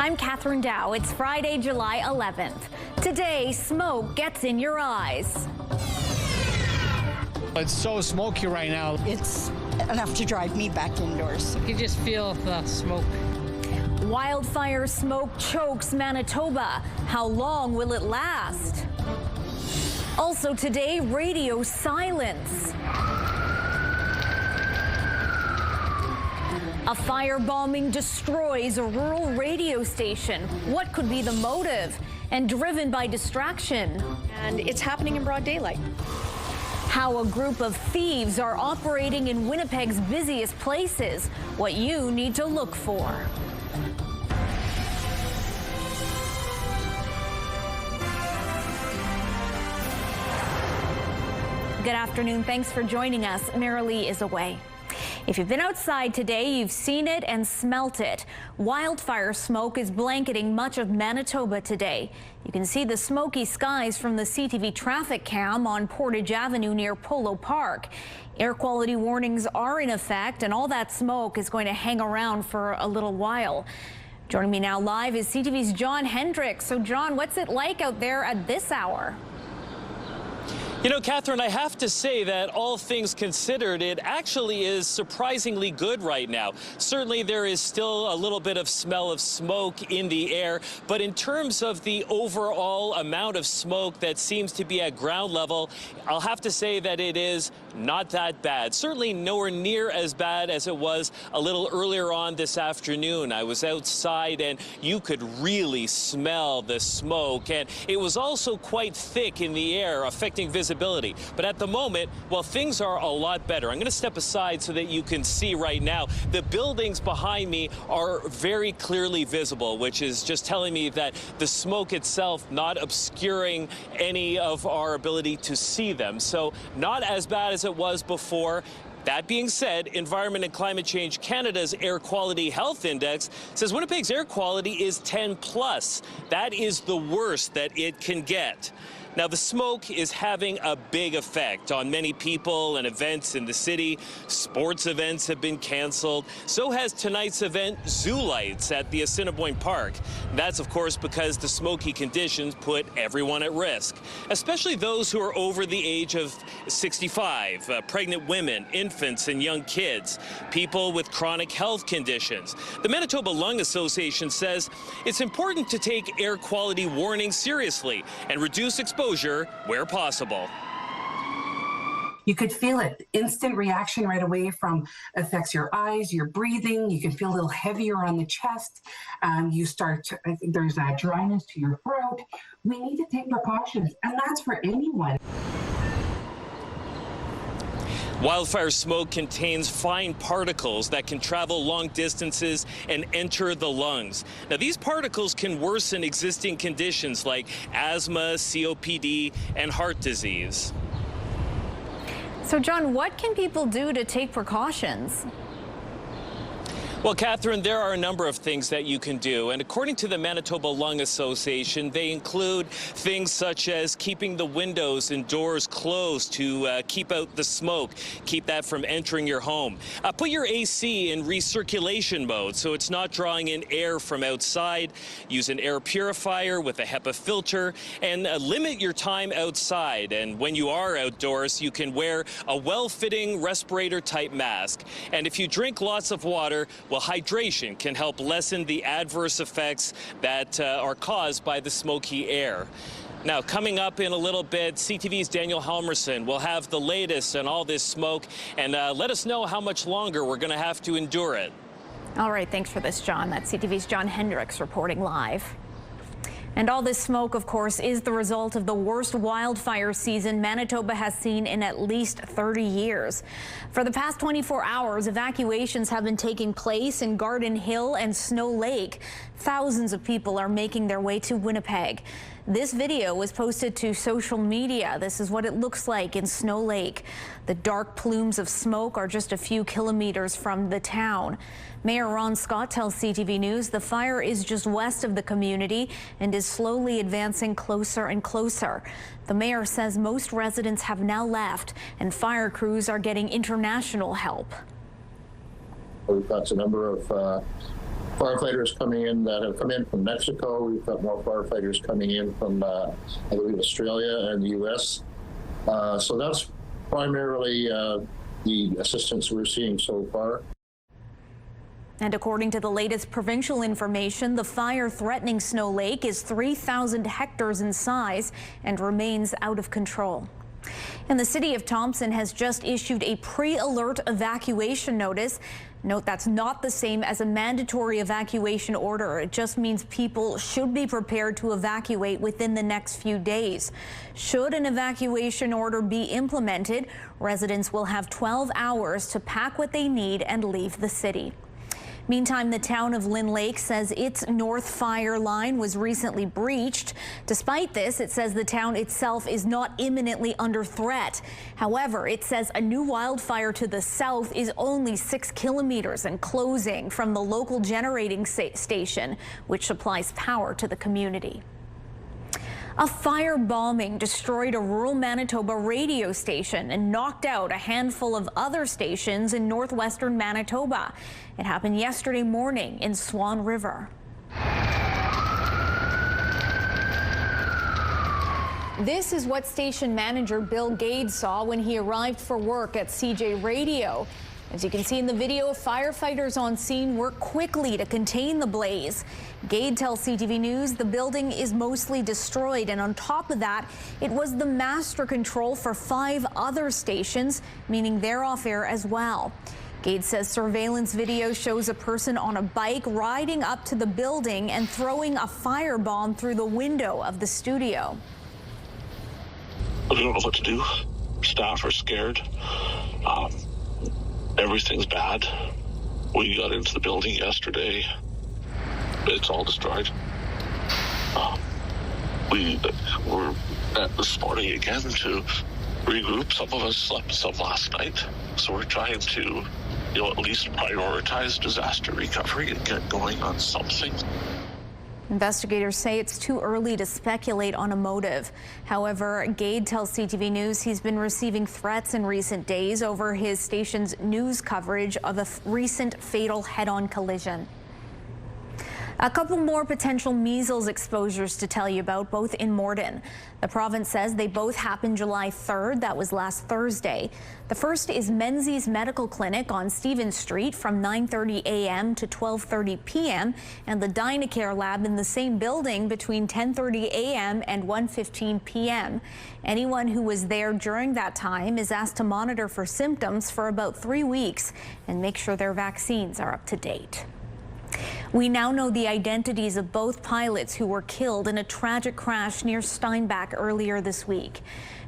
I'm Catherine Dow. It's Friday, July 11th. Today, smoke gets in your eyes. It's so smoky right now. It's enough to drive me back indoors. You just feel the smoke. Wildfire smoke chokes Manitoba. How long will it last? Also today, radio silence. A firebombing destroys a rural radio station. What could be the motive? And driven by distraction. And it's happening in broad daylight. How a group of thieves are operating in Winnipeg's busiest places. What you need to look for. Good afternoon. Thanks for joining us. Marilee is away. If you've been outside today, you've seen it and smelt it. Wildfire smoke is blanketing much of Manitoba today. You can see the smoky skies from the CTV traffic cam on Portage Avenue near Polo Park. Air quality warnings are in effect, and all that smoke is going to hang around for a little while. Joining me now live is CTV's John Hendricks. So, John, what's it like out there at this hour? You know, Catherine, I have to say that all things considered, it actually is surprisingly good right now. Certainly there is still a little bit of smell of smoke in the air, but in terms of the overall amount of smoke that seems to be at ground level, I'll have to say that it is not that bad. Certainly nowhere near as bad as it was a little earlier on this afternoon. I was outside and you could really smell the smoke, and it was also quite thick in the air, affecting visibility. But at the moment, well, things are a lot better. I'm going to step aside so that you can see right now. The buildings behind me are very clearly visible, which is just telling me that the smoke itself not obscuring any of our ability to see them. So not as bad as it was before. That being said, Environment and Climate Change Canada's Air Quality Health Index says Winnipeg's air quality is 10+. That is the worst that it can get. Now, the smoke is having a big effect on many people and events in the city. Sports events have been canceled. So has tonight's event, Zoo Lights, at the Assiniboine Park. That's, of course, because the smoky conditions put everyone at risk, especially those who are over the age of 65, pregnant women, infants, and young kids, people with chronic health conditions. The Manitoba Lung Association says it's important to take air quality warnings seriously and reduce exposure where possible. You could feel it, instant reaction right away from affects your eyes, your breathing. You can feel a little heavier on the chest. There's a dryness to your throat. We need to take precautions, and that's for anyone. Wildfire smoke contains fine particles that can travel long distances and enter the lungs. Now, these particles can worsen existing conditions like asthma, COPD, and heart disease. So, John, what can people do to take precautions? Well, Catherine, there are a number of things that you can do, and according to the Manitoba Lung Association, they include things such as keeping the windows and doors closed to keep out the smoke, keep that from entering your home. Put your AC in recirculation mode so it's not drawing in air from outside. Use an air purifier with a HEPA filter, and limit your time outside. And when you are outdoors, you can wear a well-fitting respirator-type mask. And if you drink lots of water, well, hydration can help lessen the adverse effects that are caused by the smoky air. Now, coming up in a little bit, CTV's Daniel Halmerson will have the latest on all this smoke and let us know how much longer we're going to have to endure it. All right, thanks for this, John. That's CTV's John Hendricks reporting live. And all this smoke, of course, is the result of the worst wildfire season Manitoba has seen in at least 30 years. For the past 24 hours, evacuations have been taking place in Garden Hill and Snow Lake. Thousands of people are making their way to Winnipeg. This video was posted to social media. This is what it looks like in Snow Lake. The dark plumes of smoke are just a few kilometers from the town. Mayor Ron Scott tells CTV News the fire is just west of the community and is slowly advancing closer and closer. The mayor says most residents have now left and fire crews are getting international help. We've got a number of firefighters coming in that have come in from Mexico. We've got more firefighters coming in from, I believe, Australia and the U.S. So that's primarily the assistance we're seeing so far. And according to the latest provincial information, the fire threatening Snow Lake is 3,000 hectares in size and remains out of control. And the city of Thompson has just issued a pre-alert evacuation notice. Note that's not the same as a mandatory evacuation order. It just means people should be prepared to evacuate within the next few days. Should an evacuation order be implemented, residents will have 12 hours to pack what they need and leave the city. Meantime, the town of Lynn Lake says its north fire line was recently breached. Despite this, it says the town itself is not imminently under threat. However, it says a new wildfire to the south is only 6 kilometers and closing from the local generating station, which supplies power to the community. A fire bombing destroyed a rural Manitoba radio station and knocked out a handful of other stations in northwestern Manitoba. It happened yesterday morning in Swan River. This is what station manager Bill Gade saw when he arrived for work at CJ Radio. As you can see in the video, firefighters on scene work quickly to contain the blaze. Gade tells CTV News the building is mostly destroyed, and on top of that, it was the master control for 5 other stations, meaning they're off air as well. Gade says surveillance video shows a person on a bike riding up to the building and throwing a firebomb through the window of the studio. We don't know what to do. Staff are scared. Everything's bad. We got into the building yesterday. It's all destroyed. We were at this morning again to regroup. Some of us slept some last night. So we're trying to, at least prioritize disaster recovery and get going on something. Investigators say it's too early to speculate on a motive. However, Gade tells CTV News he's been receiving threats in recent days over his station's news coverage of a recent fatal head-on collision. A couple more potential measles exposures to tell you about, both in Morton. The province says they both happened July 3rd. That was last Thursday. The first is Menzies Medical Clinic on Stevens Street from 9:30 a.m. to 12:30 p.m. and the Dynacare lab in the same building between 10:30 a.m. and 1:15 p.m. Anyone who was there during that time is asked to monitor for symptoms for about 3 weeks and make sure their vaccines are up to date. We now know the identities of both pilots who were killed in a tragic crash near Steinbach earlier this week.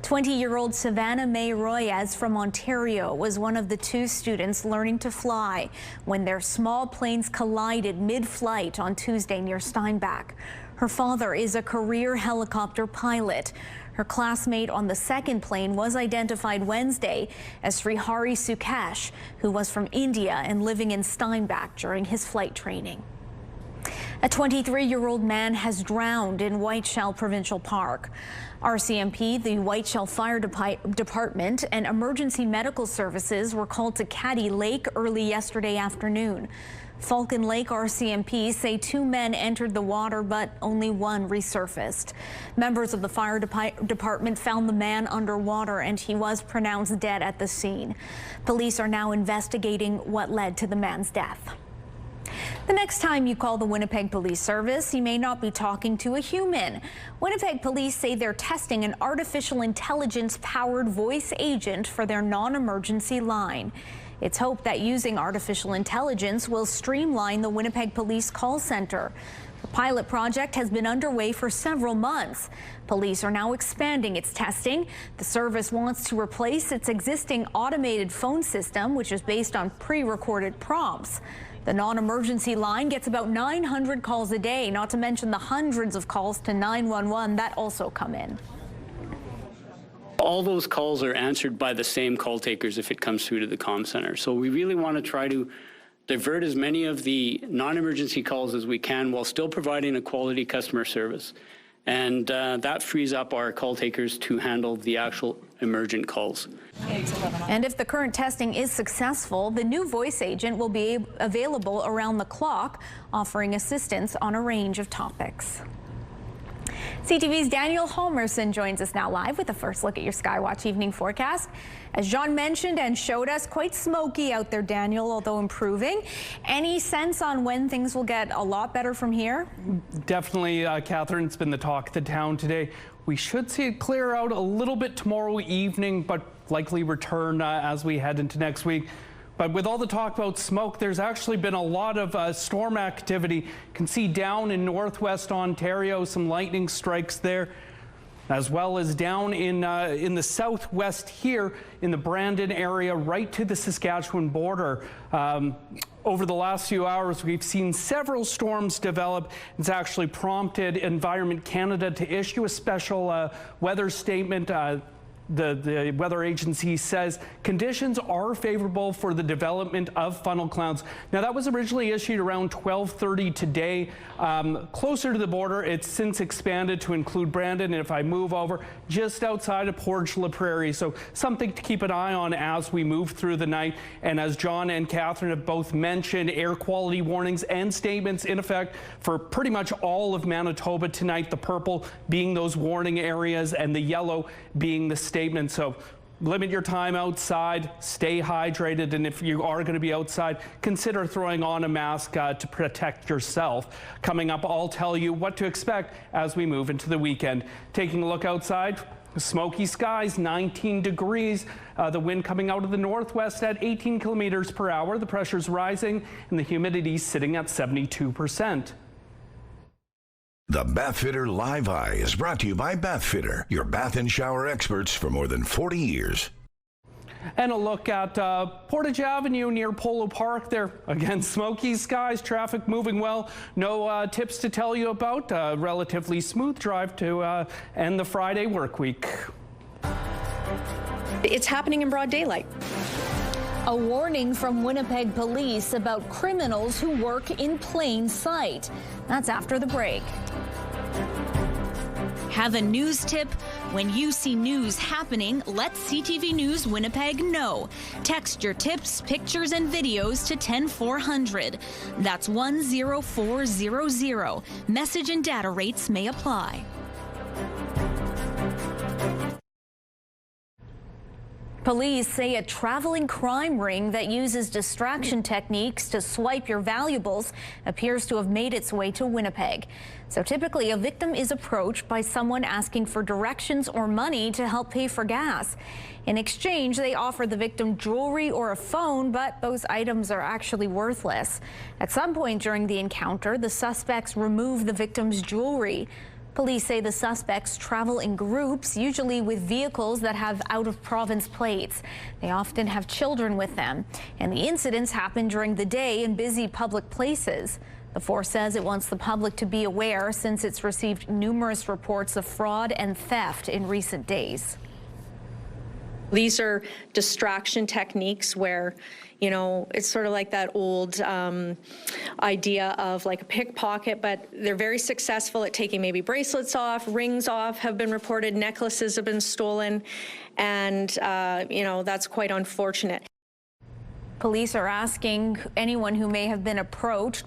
20-year-old Savannah May Royez from Ontario was one of the 2 students learning to fly when their small planes collided mid-flight on Tuesday near Steinbach. Her father is a career helicopter pilot. Her classmate on the second plane was identified Wednesday as Srihari Sukesh, who was from India and living in Steinbach during his flight training. A 23-year-old man has drowned in Whiteshell Provincial Park. RCMP, the Whiteshell Fire Department, and emergency medical services were called to Caddy Lake early yesterday afternoon. Falcon Lake RCMP say 2 men entered the water, but only 1 resurfaced. Members of the fire department found the man underwater, and he was pronounced dead at the scene. Police are now investigating what led to the man's death. The next time you call the Winnipeg Police Service, you may not be talking to a human. Winnipeg Police say they're testing an artificial intelligence-powered voice agent for their non-emergency line. It's hoped that using artificial intelligence will streamline the Winnipeg Police call center. The pilot project has been underway for several months. Police are now expanding its testing. The service wants to replace its existing automated phone system, which is based on pre-recorded prompts. The non-emergency line gets about 900 calls a day, not to mention the hundreds of calls to 911 that also come in. All those calls are answered by the same call takers if it comes through to the comm center. So we really want to try to divert as many of the non-emergency calls as we can while still providing a quality customer service. And that frees up our call takers to handle the actual emergent calls. And if the current testing is successful, the new voice agent will be available around the clock, offering assistance on a range of topics. CTV's Daniel Holmerson joins us now live with a first look at your Skywatch evening forecast. As John mentioned and showed us, quite smoky out there, Daniel, although improving. Any sense on when things will get a lot better from here? Definitely, Catherine, it's been the talk of the town today. We should see it clear out a little bit tomorrow evening, but likely return as we head into next week. But with all the talk about smoke, there's actually been a lot of storm activity. You can see down in northwest Ontario, some lightning strikes there, as well as down in the southwest here in the Brandon area, right to the Saskatchewan border. Over the last few hours, we've seen several storms develop. It's actually prompted Environment Canada to issue a special weather statement. The weather agency says conditions are favorable for the development of funnel clouds. Now, that was originally issued around 12:30 today. Closer to the border, it's since expanded to include Brandon, and if I move over, just outside of Port-la Prairie. So something to keep an eye on as we move through the night. And as John and Catherine have both mentioned, air quality warnings and statements in effect for pretty much all of Manitoba tonight, the purple being those warning areas and the yellow being the statement. So limit your time outside, stay hydrated, and if you are going to be outside, consider throwing on a mask to protect yourself. Coming up, I'll tell you what to expect as we move into the weekend. Taking a look outside, smoky skies, 19 degrees. The wind coming out of the northwest at 18 kilometers per hour. The pressure's rising and the humidity sitting at 72%. The Bathfitter Live Eye is brought to you by Bathfitter, your bath and shower experts for more than 40 years. And a look at Portage Avenue near Polo Park there. Again, smoky skies, traffic moving well. No tips to tell you about. Relatively smooth drive to end the Friday work week. It's happening in broad daylight. A warning from Winnipeg Police about criminals who work in plain sight. That's after the break. Have a news tip? When you see news happening, let CTV News Winnipeg know. Text your tips, pictures, and videos to 10400. That's 10400. Message and data rates may apply. Police say a traveling crime ring that uses distraction techniques to swipe your valuables appears to have made its way to Winnipeg. So typically, a victim is approached by someone asking for directions or money to help pay for gas. In exchange, they offer the victim jewelry or a phone, but those items are actually worthless. At some point during the encounter, the suspects remove the victim's jewelry. Police say the suspects travel in groups, usually with vehicles that have out-of-province plates. They often have children with them, and the incidents happen during the day in busy public places. The force says it wants the public to be aware since it's received numerous reports of fraud and theft in recent days. These are distraction techniques where, you know, it's sort of like that old idea of like a pickpocket, but they're very successful at taking maybe bracelets off, rings off have been reported, necklaces have been stolen, and, you know, that's quite unfortunate. Police are asking anyone who may have been approached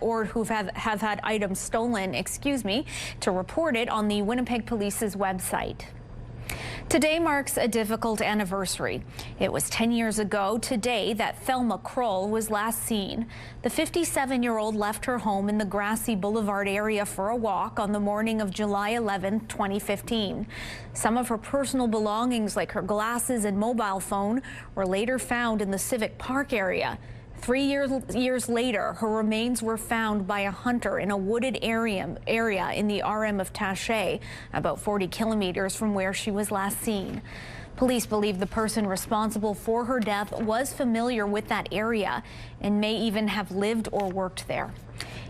or who have had items stolen, to report it on the Winnipeg Police's website. Today marks a difficult anniversary. It was 10 years ago today that Thelma Croll was last seen. The 57-year-old left her home in the Grassy Boulevard area for a walk on the morning of July 11, 2015. Some of her personal belongings, like her glasses and mobile phone, were later found in the Civic Park area. 3 years later, her remains were found by a hunter in a wooded area in the RM of Taché, about 40 kilometers from where she was last seen. Police believe the person responsible for her death was familiar with that area and may even have lived or worked there.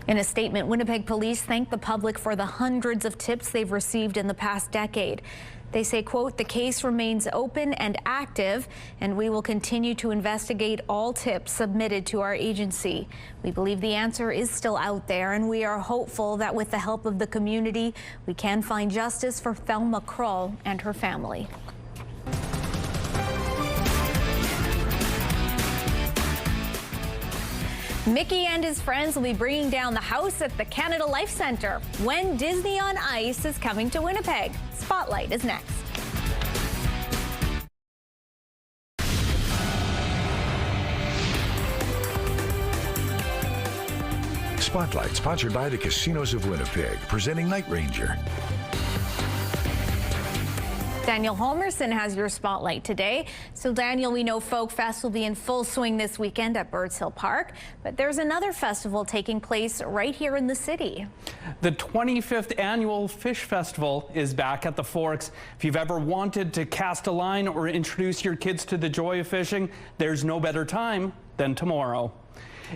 In a statement, Winnipeg Police thanked the public for the hundreds of tips they've received in the past decade. They say, quote, "The case remains open and active, and we will continue to investigate all tips submitted to our agency. We believe the answer is still out there, and we are hopeful that with the help of the community, we can find justice for Thelma Croll and her family." Mickey and his friends will be bringing down the house at the Canada Life Centre when Disney on Ice is coming to Winnipeg. Spotlight is next. Spotlight, sponsored by the Casinos of Winnipeg, presenting Night Ranger. Daniel Holmerson has your spotlight today. So Daniel, we know Folk Fest will be in full swing this weekend at Birds Hill Park, but there's another festival taking place right here in the city. The 25th annual Fish Festival is back at the Forks. If you've ever wanted to cast a line or introduce your kids to the joy of fishing, there's no better time than tomorrow.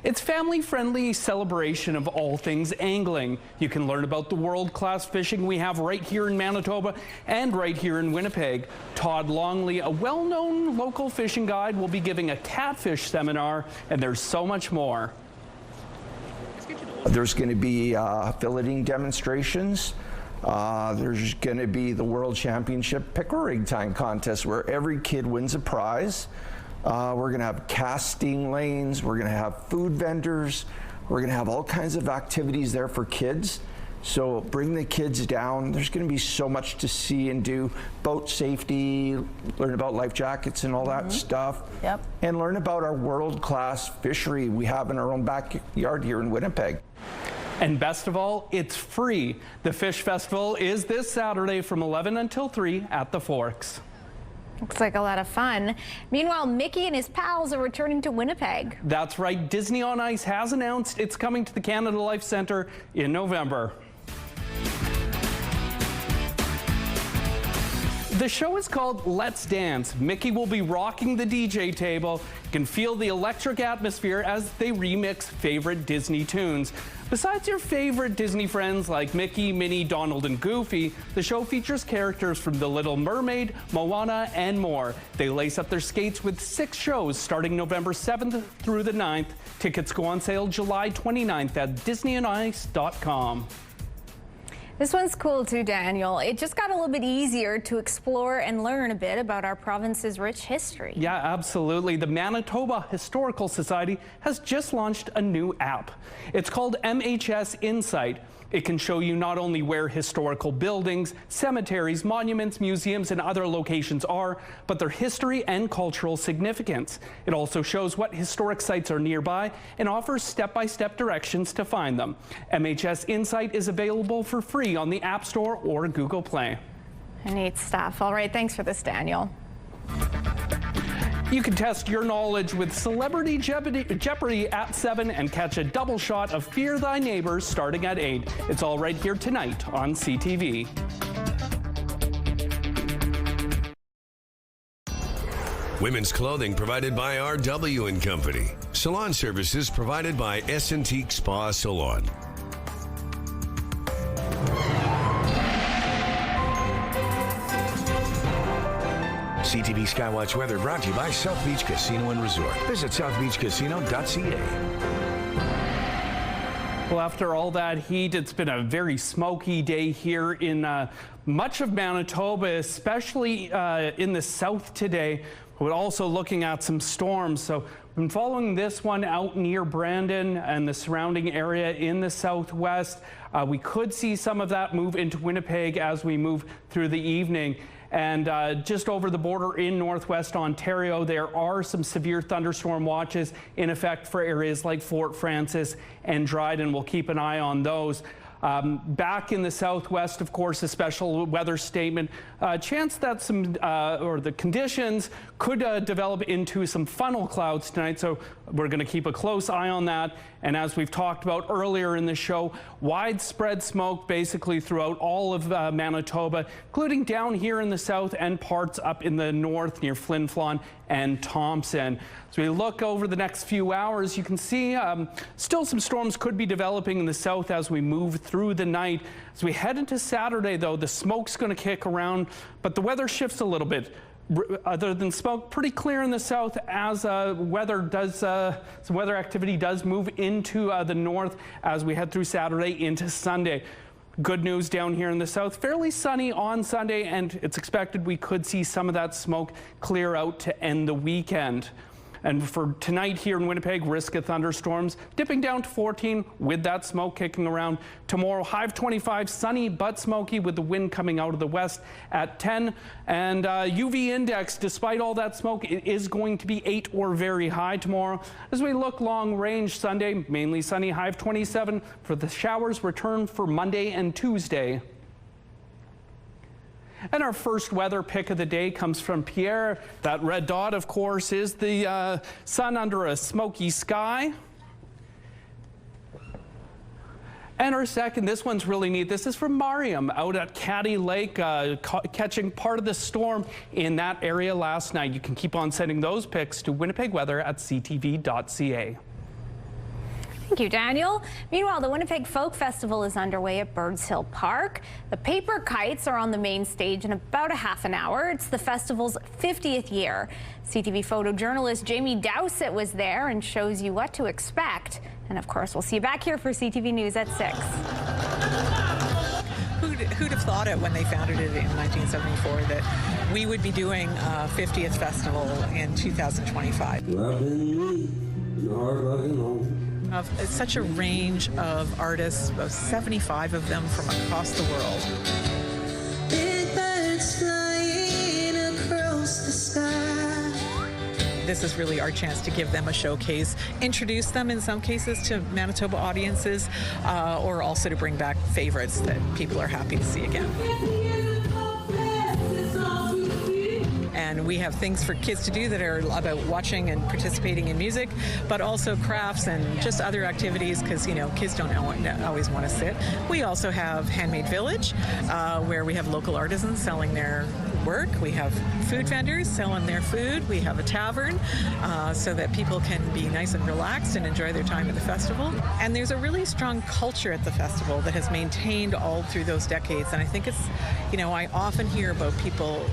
It's family-friendly celebration of all things angling. You can learn about the world-class fishing we have right here in Manitoba and right here in Winnipeg. Todd Longley, a well-known local fishing guide, will be giving a catfish seminar, and there's so much more. There's going to be filleting demonstrations. There's going to be the World Championship pickerel rig tying contest where every kid wins a prize. We're going to have casting lanes. We're going to have food vendors. We're going to have all kinds of activities there for kids. So bring the kids down. There's going to be so much to see and do. Boat safety, learn about life jackets and all that stuff. Yep. And learn about our world-class fishery we have in our own backyard here in Winnipeg. And best of all, it's free. The Fish Festival is this Saturday from 11 until 3 at the Forks. Looks like a lot of fun. Meanwhile, Mickey and his pals are returning to Winnipeg. That's right. Disney on Ice has announced it's coming to the Canada Life Centre in November. The show is called Let's Dance. Mickey will be rocking the DJ table. You can feel the electric atmosphere as they remix favorite Disney tunes. Besides your favorite Disney friends like Mickey, Minnie, Donald, and Goofy, the show features characters from The Little Mermaid, Moana, and more. They lace up their skates with 6 shows starting November 7th through the 9th. Tickets go on sale July 29th at DisneyOnIce.com. This one's cool too, Daniel. It just got a little bit easier to explore and learn a bit about our province's rich history. Yeah, absolutely. The Manitoba Historical Society has just launched a new app. It's called MHS Insight. It can show you not only where historical buildings, cemeteries, monuments, museums, and other locations are, but their history and cultural significance. It also shows what historic sites are nearby and offers step-by-step directions to find them. MHS Insight is available for free on the App Store or Google Play. Neat stuff. All right, thanks for this, Daniel. You can test your knowledge with Celebrity Jeopardy at 7 and catch a double shot of Fear Thy Neighbors starting at 8. It's all right here tonight on CTV. Women's clothing provided by RW & Company. Salon services provided by S&T Spa Salon. CTV Skywatch weather brought to you by South Beach Casino and Resort. Visit southbeachcasino.ca. Well, after all that heat, it's been a very smoky day here in much of Manitoba, especially in the south today. We're also looking at some storms. So we've been following this one out near Brandon and the surrounding area in the southwest. We could see some of that move into Winnipeg as we move through the evening. And just over the border in northwest Ontario, there are some severe thunderstorm watches in effect for areas like Fort Frances and Dryden. We'll keep an eye on those. Back in the southwest, of course, a special weather statement. Chance that the conditions could develop into some funnel clouds tonight, so we're going to keep a close eye on that. And as we've talked about earlier in the show, widespread smoke basically throughout all of Manitoba, including down here in the south and parts up in the north near Flin Flon and Thompson. As we look over the next few hours, you can see still some storms could be developing in the south as we move through the night. As we head into Saturday, though, the smoke's going to kick around, but the weather shifts a little bit. Other than smoke, pretty clear in the south as weather activity does move into the north as we head through Saturday into Sunday. Good news down here in the south, fairly sunny on Sunday, and it's expected we could see some of that smoke clear out to end the weekend. And for tonight here in Winnipeg, risk of thunderstorms dipping down to 14 with that smoke kicking around. Tomorrow, high of 25, sunny but smoky with the wind coming out of the west at 10. And UV index, despite all that smoke, it is going to be 8 or very high tomorrow. As we look long range Sunday, mainly sunny, high of 27 for the showers return for Monday and Tuesday. And our first weather pick of the day comes from Pierre. That red dot, of course, is the sun under a smoky sky. And our second, this one's really neat. This is from Mariam out at Caddy Lake, catching part of the storm in that area last night. You can keep on sending those pics to winnipegweather@ctv.ca. Thank you, Daniel. Meanwhile, the Winnipeg Folk Festival is underway at Birds Hill Park. The paper kites are on the main stage in about a half an hour. It's the festival's 50th year. CTV photojournalist Jamie Dowsett was there and shows you what to expect. And of course, we'll see you back here for CTV News at 6. Who'd have thought it when they founded it in 1974 that we would be doing a 50th festival in 2025? It's such a range of artists, about 75 of them from across the world. Big birds flying across the sky. This is really our chance to give them a showcase, introduce them in some cases to Manitoba audiences, or also to bring back favorites that people are happy to see again. And we have things for kids to do that are about watching and participating in music, but also crafts and just other activities because, you know, kids don't always want to sit. We also have Handmade Village, where we have local artisans selling their work. We have food vendors selling their food. We have a tavern so that people can be nice and relaxed and enjoy their time at the festival. And there's a really strong culture at the festival that has maintained all through those decades. And I think it's, you know, I often hear about people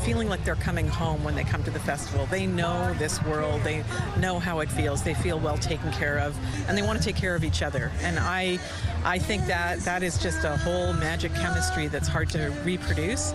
feeling like they're coming home when they come to the festival. They know this world. They know how it feels. They feel well taken care of, and they want to take care of each other. And I think that is just a whole magic chemistry that's hard to reproduce.